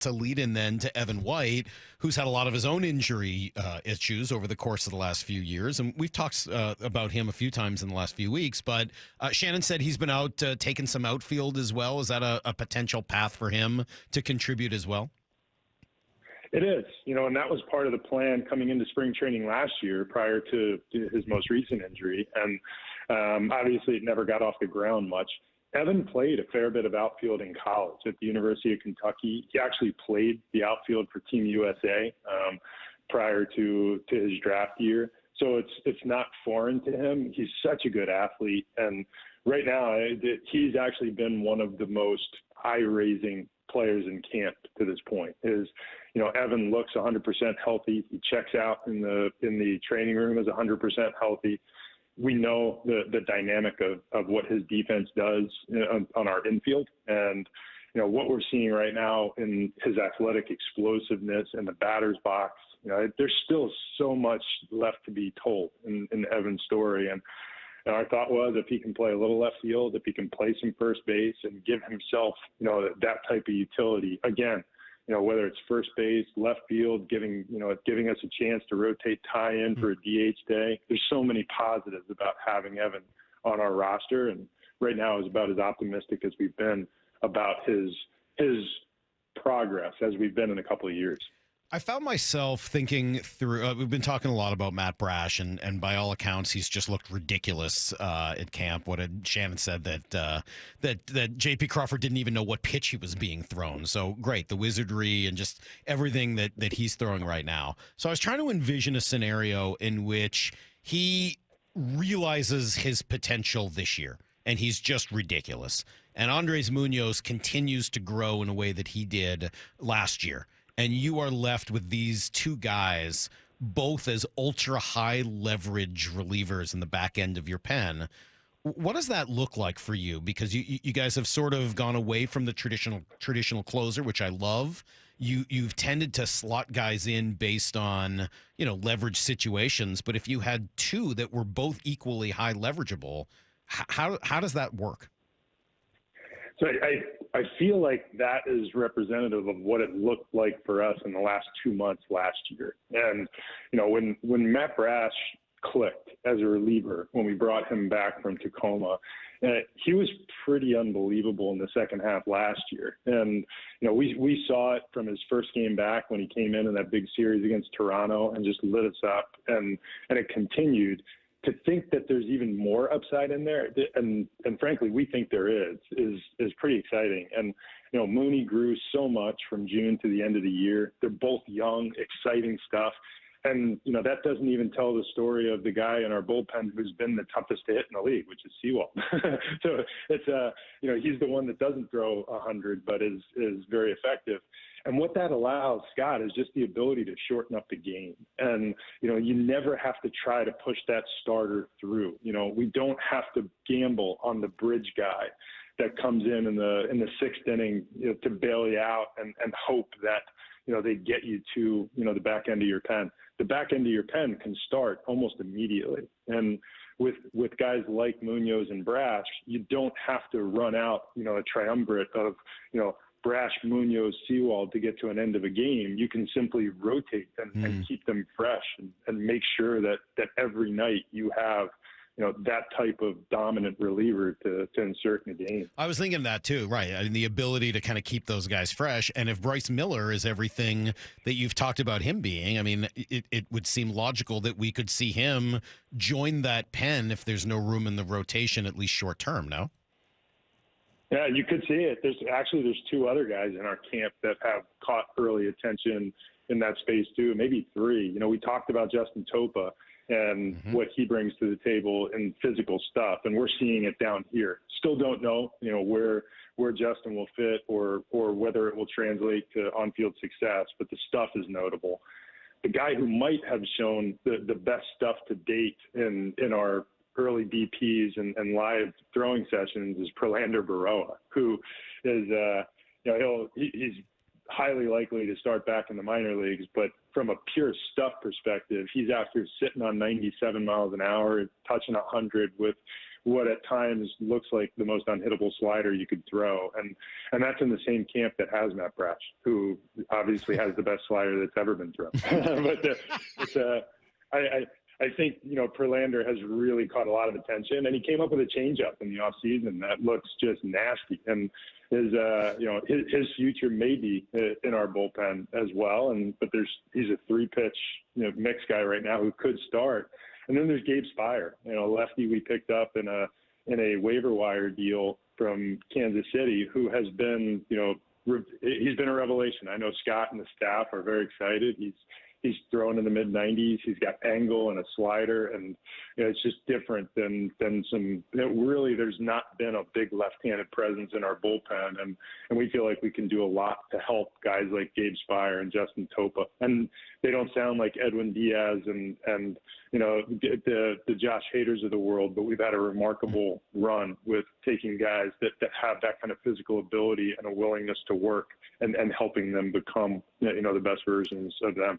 to lead in then to Evan White, who's had a lot of his own injury issues over the course of the last few years. And we've talked about him a few times in the last few weeks. But Shannon said he's been out taking some outfield as well. Is that a potential path for him to contribute as well? It is, and that was part of the plan coming into spring training last year prior to his most recent injury. And obviously it never got off the ground much. Evan played a fair bit of outfield in college at the University of Kentucky. He actually played the outfield for Team USA prior to his draft year. So it's not foreign to him. He's such a good athlete. And right now, he's actually been one of the most eye-raising players in camp to this point. Evan looks 100% healthy. He checks out in the training room as 100% healthy. We know the dynamic of what his defense does on our infield. And, what we're seeing right now in his athletic explosiveness in the batter's box, there's still so much left to be told in Evan's story. And our thought was if he can play a little left field, if he can play some first base and give himself, that type of utility, again, whether it's first base, left field, giving us a chance to rotate tie in for a DH day. There's so many positives about having Evan on our roster. And right now is about as optimistic as we've been about his progress as we've been in a couple of years. I found myself thinking through, we've been talking a lot about Matt Brash, and by all accounts, he's just looked ridiculous at camp. What had Shannon said that J.P. Crawford didn't even know what pitch he was being thrown. So great, the wizardry and just everything that he's throwing right now. So I was trying to envision a scenario in which he realizes his potential this year, and he's just ridiculous. And Andres Munoz continues to grow in a way that he did last year. And you are left with these two guys, both as ultra-high leverage relievers in the back end of your pen. What does that look like for you? Because you guys have sort of gone away from the traditional closer, which I love. You've tended to slot guys in based on, leverage situations. But if you had two that were both equally high leverageable, how does that work? So I feel like that is representative of what it looked like for us in the last 2 months last year. And, when Matt Brash clicked as a reliever, when we brought him back from Tacoma, he was pretty unbelievable in the second half last year. And, we saw it from his first game back when he came in that big series against Toronto and just lit us up. And it continued. To think that there's even more upside in there, and frankly, we think there is pretty exciting. And, Mooney grew so much from June to the end of the year. They're both young, exciting stuff. And, that doesn't even tell the story of the guy in our bullpen who's been the toughest to hit in the league, which is Sewald. So it's, he's the one that doesn't throw 100, but is very effective. And what that allows, Scott, is just the ability to shorten up the game. And, you never have to try to push that starter through. We don't have to gamble on the bridge guy that comes in the sixth inning to bail you out and hope that, they get you to, the back end of your pen. The back end of your pen can start almost immediately. And with guys like Munoz and Brash, you don't have to run out, a triumvirate of, Brash, Munoz, Sewald to get to an end of a game. You can simply rotate and keep them fresh and make sure that every night you have, that type of dominant reliever to insert in the game. I was thinking that too, right? I mean, the ability to kind of keep those guys fresh. And if Bryce Miller is everything that you've talked about him being, I mean, it would seem logical that we could see him join that pen if there's no room in the rotation, at least short term, no? Yeah, you could see it. There's two other guys in our camp that have caught early attention in that space too, maybe three. We talked about Justin Topa and what he brings to the table in physical stuff, and we're seeing it down here. Still don't know, where Justin will fit or whether it will translate to on-field success, but the stuff is notable. The guy who might have shown the best stuff to date in our early BPs and live throwing sessions is Prelander Baroa, who is, he's highly likely to start back in the minor leagues, but from a pure stuff perspective, he's after sitting on 97 miles an hour, touching 100 with what at times looks like the most unhittable slider you could throw. And that's in the same camp that has Matt Brash, who obviously has the best slider that's ever been thrown. I think, Perlander has really caught a lot of attention, and he came up with a changeup in the offseason that looks just nasty. And his future may be in our bullpen as well. But he's a 3-pitch, mix guy right now who could start. And then there's Gabe Spire, lefty we picked up in a waiver wire deal from Kansas City, who has been, he's been a revelation. I know Scott and the staff are very excited. He's thrown in the mid-90s. He's got angle and a slider, and it's just different than some. Really, there's not been a big left-handed presence in our bullpen, and we feel like we can do a lot to help guys like Gabe Spire and Justin Topa. And they don't sound like Edwin Diaz and the Josh Haders of the world, but we've had a remarkable run with taking guys that have that kind of physical ability and a willingness to work and helping them become the best versions of them.